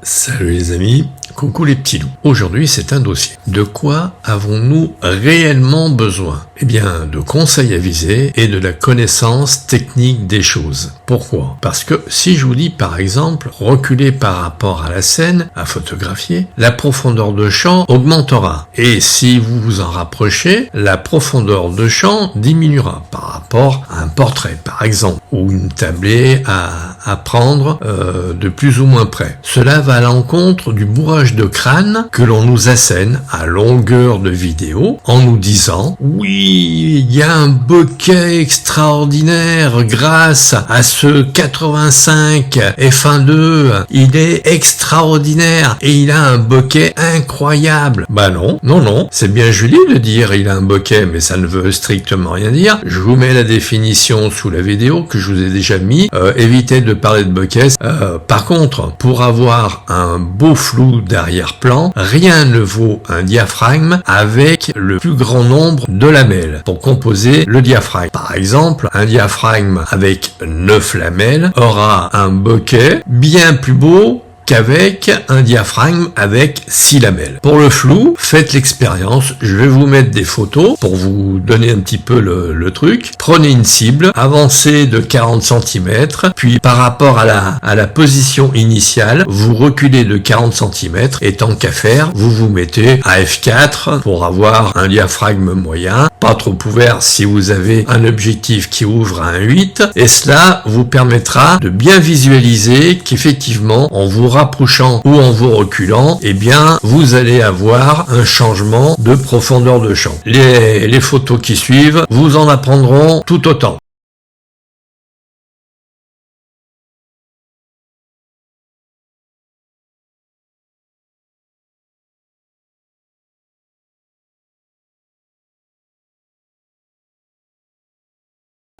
Salut les amis, coucou les petits loups. Aujourd'hui c'est un dossier. De quoi avons-nous réellement besoin? Eh bien de conseils avisés et de la connaissance technique des choses. Pourquoi? Parce que si je vous dis par exemple reculer par rapport à la scène à photographier, la profondeur de champ augmentera. Et si vous vous en rapprochez, la profondeur de champ diminuera par rapport à un portrait par exemple, ou une tablée à prendre de plus ou moins près. Cela va à l'encontre du bourrage de crâne que l'on nous assène à longueur de vidéo en nous disant « Oui, il y a un bokeh extraordinaire grâce à ce 85 f1.2, il est extraordinaire et il a un bokeh incroyable. » Bah non, c'est bien joli de dire il a un bokeh, mais ça ne veut strictement rien dire. Je vous mets la définition sous la vidéo que je vous ai déjà mis. Évitez de parler de bokeh. Par contre, pour avoir un beau flou d'arrière-plan, rien ne vaut un diaphragme avec le plus grand nombre de lamelles pour composer le diaphragme. Par exemple, un diaphragme avec 9 lamelles aura un bokeh bien plus beau qu'avec un diaphragme avec 6 lamelles. Pour le flou, faites l'expérience. Je vais vous mettre des photos pour vous donner un petit peu le truc. Prenez une cible, avancez de 40 cm, puis par rapport à la position initiale, vous reculez de 40 cm et tant qu'à faire, vous vous mettez à F4 pour avoir un diaphragme moyen, pas trop ouvert si vous avez un objectif qui ouvre à un 8, et cela vous permettra de bien visualiser qu'effectivement, en vous rapprochant ou en vous reculant, eh bien, vous allez avoir un changement de profondeur de champ. Les photos qui suivent vous en apprendront tout autant.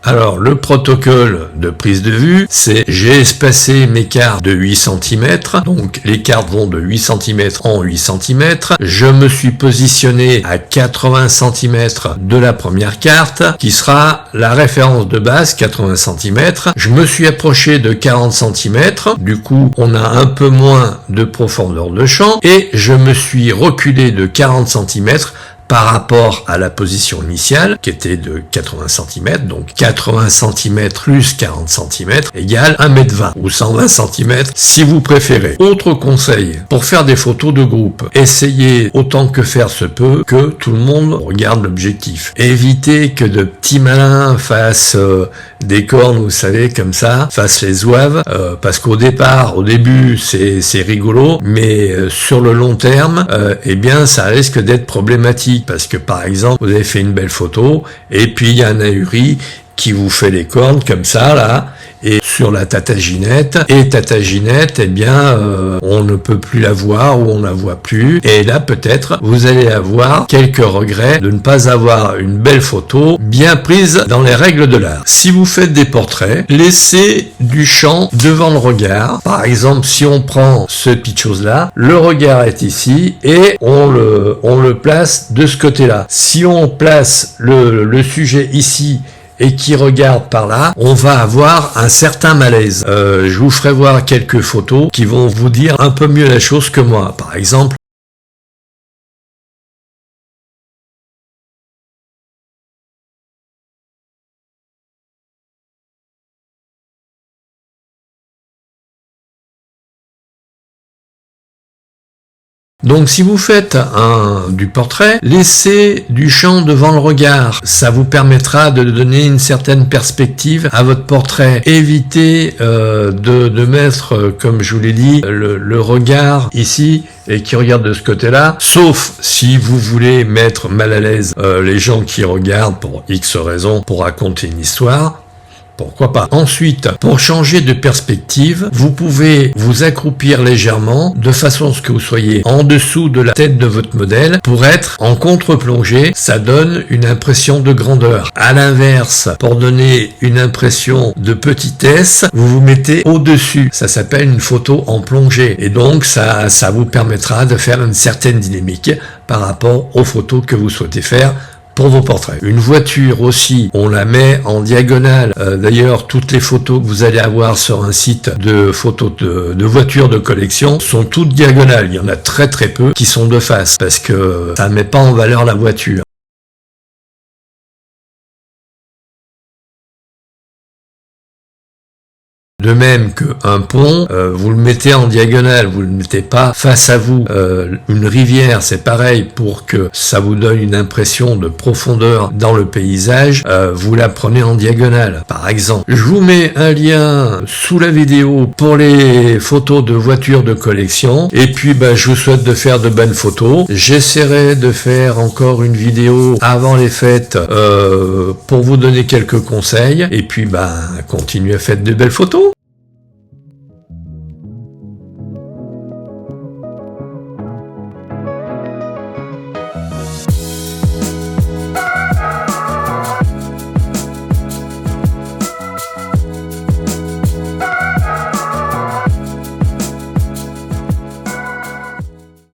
Alors, le protocole de prise de vue, c'est j'ai espacé mes cartes de 8 cm, donc les cartes vont de 8 cm en 8 cm, je me suis positionné à 80 cm de la première carte, qui sera la référence de base, 80 cm, je me suis approché de 40 cm, du coup on a un peu moins de profondeur de champ, et je me suis reculé de 40 cm par rapport à la position initiale, qui était de 80 cm, donc 80 cm plus 40 cm égale 1,20 m ou 120 cm si vous préférez. Autre conseil, pour faire des photos de groupe, essayez autant que faire se peut que tout le monde regarde l'objectif. Évitez que de petits malins fassent des cornes, vous savez, comme ça, fassent les zouaves, parce qu'au début, c'est rigolo, mais sur le long terme, eh bien, ça risque d'être problématique. Parce que par exemple, vous avez fait une belle photo, et puis il y a un ahuri qui vous fait les cornes comme ça, là, et sur la tataginette, eh bien, on ne peut plus la voir, ou on la voit plus, et là, peut-être, vous allez avoir quelques regrets de ne pas avoir une belle photo bien prise dans les règles de l'art. Si vous faites des portraits, laissez du champ devant le regard. Par exemple, si on prend ce petit chose-là, le regard est ici, et on le place de ce côté-là. Si on place le sujet ici, et qui regarde par là, on va avoir un certain malaise. Je vous ferai voir quelques photos qui vont vous dire un peu mieux la chose que moi. Par exemple, donc si vous faites du portrait, laissez du champ devant le regard. Ça vous permettra de donner une certaine perspective à votre portrait. Évitez de mettre, comme je vous l'ai dit, le regard ici et qui regarde de ce côté-là, sauf si vous voulez mettre mal à l'aise les gens qui regardent pour X raisons pour raconter une histoire. Pourquoi pas? Ensuite, pour changer de perspective, vous pouvez vous accroupir légèrement de façon à ce que vous soyez en dessous de la tête de votre modèle pour être en contre-plongée. Ça donne une impression de grandeur. À l'inverse, pour donner une impression de petitesse, vous vous mettez au-dessus. Ça s'appelle une photo en plongée. Et donc, ça vous permettra de faire une certaine dynamique par rapport aux photos que vous souhaitez faire pour vos portraits. Une voiture aussi, on la met en diagonale. D'ailleurs, toutes les photos que vous allez avoir sur un site de photos de voitures de collection sont toutes diagonales. Il y en a très très peu qui sont de face parce que ça ne met pas en valeur la voiture. De même qu'un pont, vous le mettez en diagonale, vous ne le mettez pas face à vous. Une rivière, c'est pareil, pour que ça vous donne une impression de profondeur dans le paysage, vous la prenez en diagonale, par exemple. Je vous mets un lien sous la vidéo pour les photos de voitures de collection. Et puis, je vous souhaite de faire de bonnes photos. J'essaierai de faire encore une vidéo avant les fêtes pour vous donner quelques conseils. Et puis, continuez à faire de belles photos.